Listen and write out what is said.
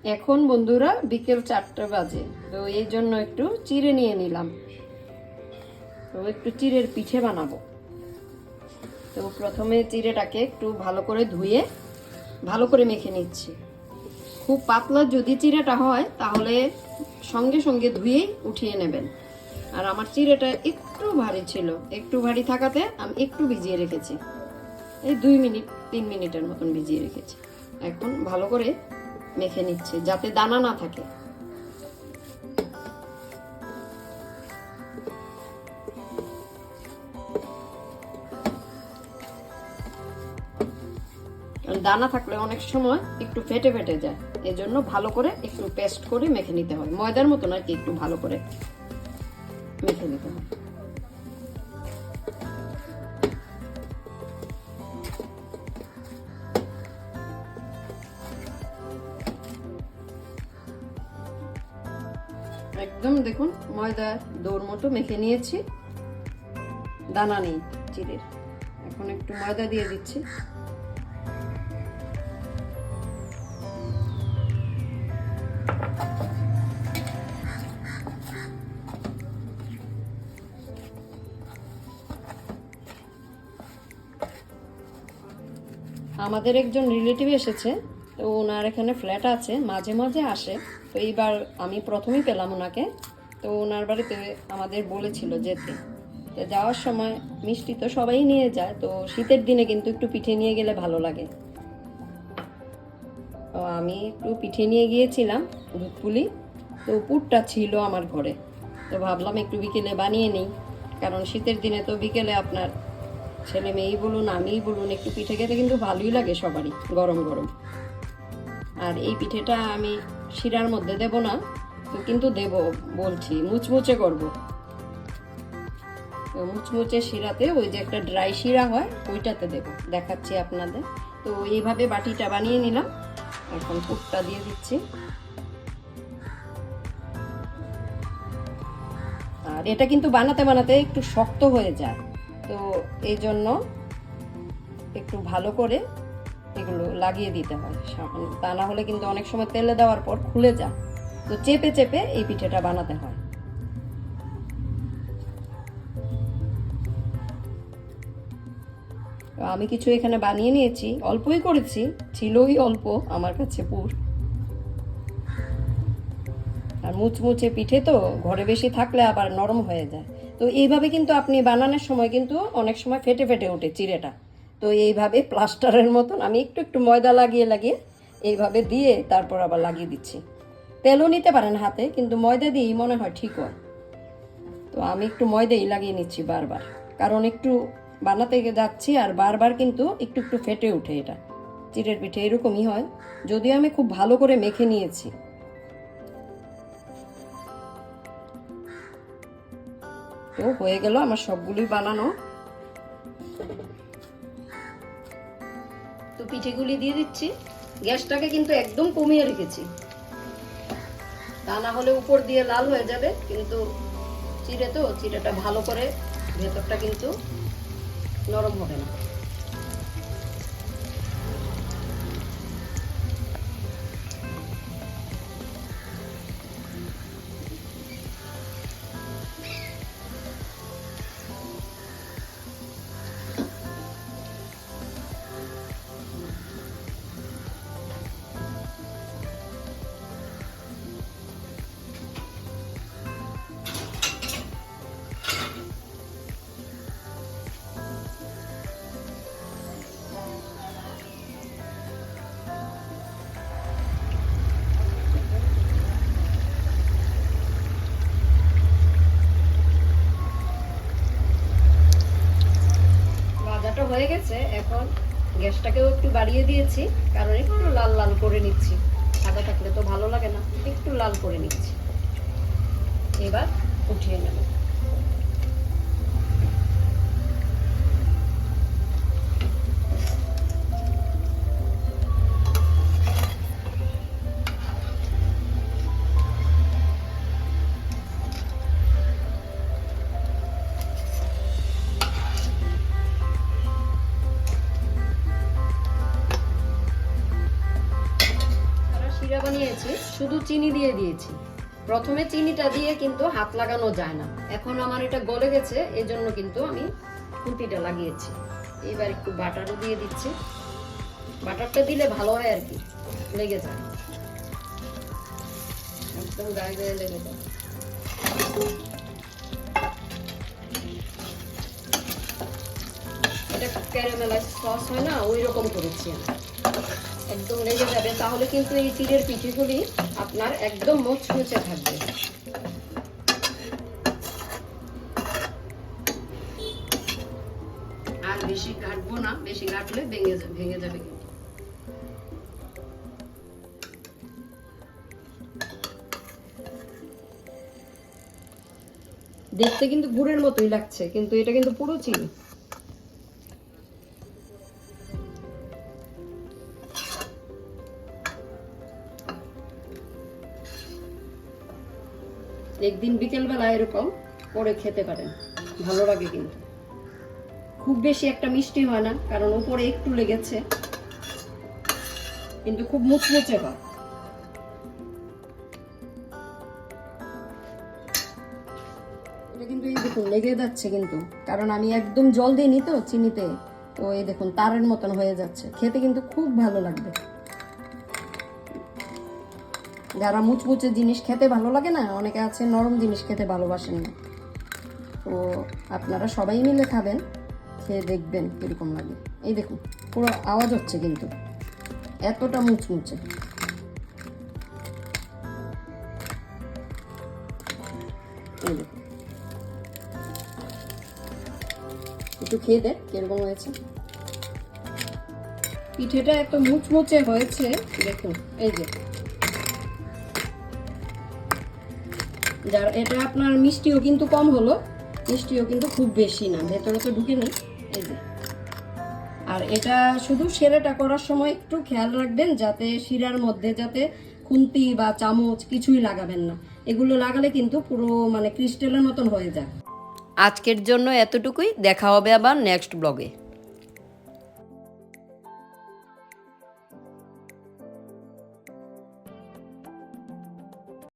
এখন বন্ধুরা বিকেল 4টা বাজে, তো এই জন্য একটু চিড়ে নিয়ে নিলাম। তো একটু চিড়ের পিঠে বানাবো। তো প্রথমে চিড়েটাকে একটু ভালো করে ধুয়ে ভালো করে মেখে নিচ্ছি। খুব পাতলা যদি চিড়েটা হয় তাহলে সঙ্গে সঙ্গে ধুয়েই উঠিয়ে নেবেন। আর আমার চিড়েটা একটু ভারী ছিল, একটু ভারী থাকাতে আমি একটু ভিজিয়ে রেখেছি। এই 2 মিনিট 3 মিনিটের মতন ভিজিয়ে রেখেছি। এখন ভালো করে মেখে নিচ্ছি যাতে দানা না থাকে। দানা থাকলে অনেক সময় একটু ফেটে ফেটে যায়, এজন্য ভালো করে একটু পেস্ট করে মেখে নিতে হয়। ময়দার মতো আর কি, একটু ভালো করে মেখে নিতে হয়। একদম দেখুন ময়দা দৌড় মতো মেখে নিয়েছি, দানা নেই চিড়ের। এখন একটু ময়দা দিয়ে দিচ্ছি। আমাদের একজন রিলেটিভ এসেছে, তো ওনার এখানে ফ্ল্যাট আছে, মাঝে মাঝে আসে। তো এইবার আমি প্রথমেই পেলাম ওনাকে। তো ওনার বাড়িতে আমাদের বলেছিল যেতে, তো যাওয়ার সময় মিষ্টি তো সবাই নিয়ে যায়, তো শীতের দিনে কিন্তু একটু পিঠে নিয়ে গেলে ভালো লাগে। তো আমি একটু পিঠে নিয়ে গিয়েছিলাম, দুধপুলি। তো পুরটা ছিল আমার ঘরে, তো ভাবলাম একটু বিকেলে বানিয়ে নিই, কারণ শীতের দিনে তো বিকেলে আপনার ছেলে মেয়েই বলুন আমিই বলুন একটু পিঠে খেতে কিন্তু ভালোই লাগে সবারই, গরম গরম। আর এই পিঠেটা আমি শিরার মধ্যে দেব না, তো কিন্তু দেব বলছি, মুচমুচে করব। তো মুচমুচে শিরাতে ওই যে একটা ড্রাই শিরা হয় ওইটাতে দেব, দেখাচ্ছি আপনাদের। তো এইভাবে বাটিটা বানিয়ে নিলাম, এখন পুরটা দিয়ে দিচ্ছি। আর এটা কিন্তু বানাতে বানাতে একটু শক্ত হয়ে যায়, তো এই জন্য একটু ভালো করে এগুলো লাগিয়ে দিতে হয়, তা না হলে কিন্তু অনেক সময় তেলে দেওয়ার পর খুলে যায়। তো চেপে চেপে এই পিঠেটা বানাতে হয়। তো আমি কিছু এখানে বানিয়ে নিয়েছি, অল্পই করেছি, ছিলই অল্প আমার কাছে পুর। আর মুচমুচে পিঠে তো ঘরে বেশি থাকলে আবার নরম হয়ে যায়। তো এইভাবে কিন্তু আপনি বানানোর সময় কিন্তু অনেক সময় ফেটে ফেটে ওঠে চিড়েটা। তো এইভাবে প্লাস্টারের মতন আমি একটু একটু ময়দা লাগিয়ে লাগিয়ে এইভাবে দিয়ে তারপর আবার লাগিয়ে দিচ্ছি। তেলও নিতে পারেন হাতে, কিন্তু ময়দা দিয়েই মনে হয় ঠিক হয়। তো আমি একটু ময়দাই লাগিয়ে নিচ্ছি বারবার, কারণ একটু বানাতে যাচ্ছি আর বারবার কিন্তু একটু একটু ফেটে ওঠে। এটা চিড়ের পিঠে এরকমই হয়, যদিও আমি খুব ভালো করে মেখে নিয়েছি। তো হয়ে গেল আমার সবগুলোই বানানো। তো পিঠেগুলি দিয়ে দিচ্ছি। গ্যাসটাকে কিন্তু একদম কমিয়ে রেখেছি, তা না হলে উপর দিয়ে লাল হয়ে যাবে। কিন্তু চিড়ে তো, চিড়েটা ভালো করে ভেতরটা কিন্তু নরম হবে না। ভাজাটা হয়ে গেছে, এখন গ্যাসটাকেও একটু বাড়িয়ে দিয়েছি, কারণ একটু লাল লাল করে নিচ্ছি। সাদা থাকলে তো ভালো লাগে না, একটু লাল করে নিচ্ছি। এবার উঠিয়ে নেব। শিরা বানিয়েছি দিয়েছি, শুধু চিনি দিয়ে দিয়েছি। প্রথমে চিনিটা দিয়ে কিন্তু হাত লাগানো যায় না। এখন আমার এটা গলে গেছে, এজন্য কিন্তু আমি খুন্তিটা লাগিয়েছি। এবার একটু বাটারও দিয়ে দিচ্ছি। বাটারটা দিলে ভালো হয় আর কি, লেগে যায়, একদম গায়ে গায়ে লেগে যায়। এটা ক্যারামেলাইজ সস হয় না, ওই রকম করেছি আমি। একদম লেগে যাবে, তাহলে কিন্তু এই চিড়ের পিঠেগুলি আপনার একদম মুচমুচে থাকবে। আর বেশি কাটবো না, বেশি কাটলে ভেঙে যাবে কিন্তু। দেখতে কিন্তু গুড়ের মতোই লাগছে, কিন্তু এটা কিন্তু পুরো চিনি। একদিন বিকেলবেলা এরকম করে খেতে পারেন, ভালো লাগে কিন্তু। খুব বেশি একটা মিষ্টি হয় না, কারণ উপরে একটু লেগেছে, কিন্তু খুব মুচমুচে হয়। এটা কিন্তু এই দেখুন লেগে যাচ্ছে কিন্তু, কারণ আমি একদম জল দিইনি তো চিনিতে, তো এই দেখুন তারের মতন হয়ে যাচ্ছে। খেতে কিন্তু খুব ভালো লাগবে। যারা মুচমুচে জিনিস খেতে ভালো লাগে না, অনেকে আছে নরম জিনিস খেতে ভালোবাসেন না, তো আপনারা সবাই মিলে খাবেন, খেয়ে দেখবেন কিরকম লাগে। এই দেখুন পুরো আওয়াজ হচ্ছে কিন্তু, এতটা মুচমুচে। এই দেখুন, একটু খেয়ে দেখ কিরকম হয়েছে। পিঠেটা এত মুচমুচে হয়েছে দেখুন, এই যে যার এটা আপনার মিষ্টিও কিন্তু কম হলো, মিষ্টিও কিন্তু খুব বেশি না, ভেতরে তো ঢুকে নেই। এই যে, আর এটা শুধু সেরেটা করার সময় একটু খেয়াল রাখবেন যাতে শিরার মধ্যে যাতে খুন্তি বা চামচ কিছুই লাগাবেন না, এগুলো লাগালে কিন্তু পুরো মানে ক্রিস্টালের মতন হয়ে যায়। আজকের জন্য এতটুকুই, দেখা হবে আবার নেক্সট ব্লগে।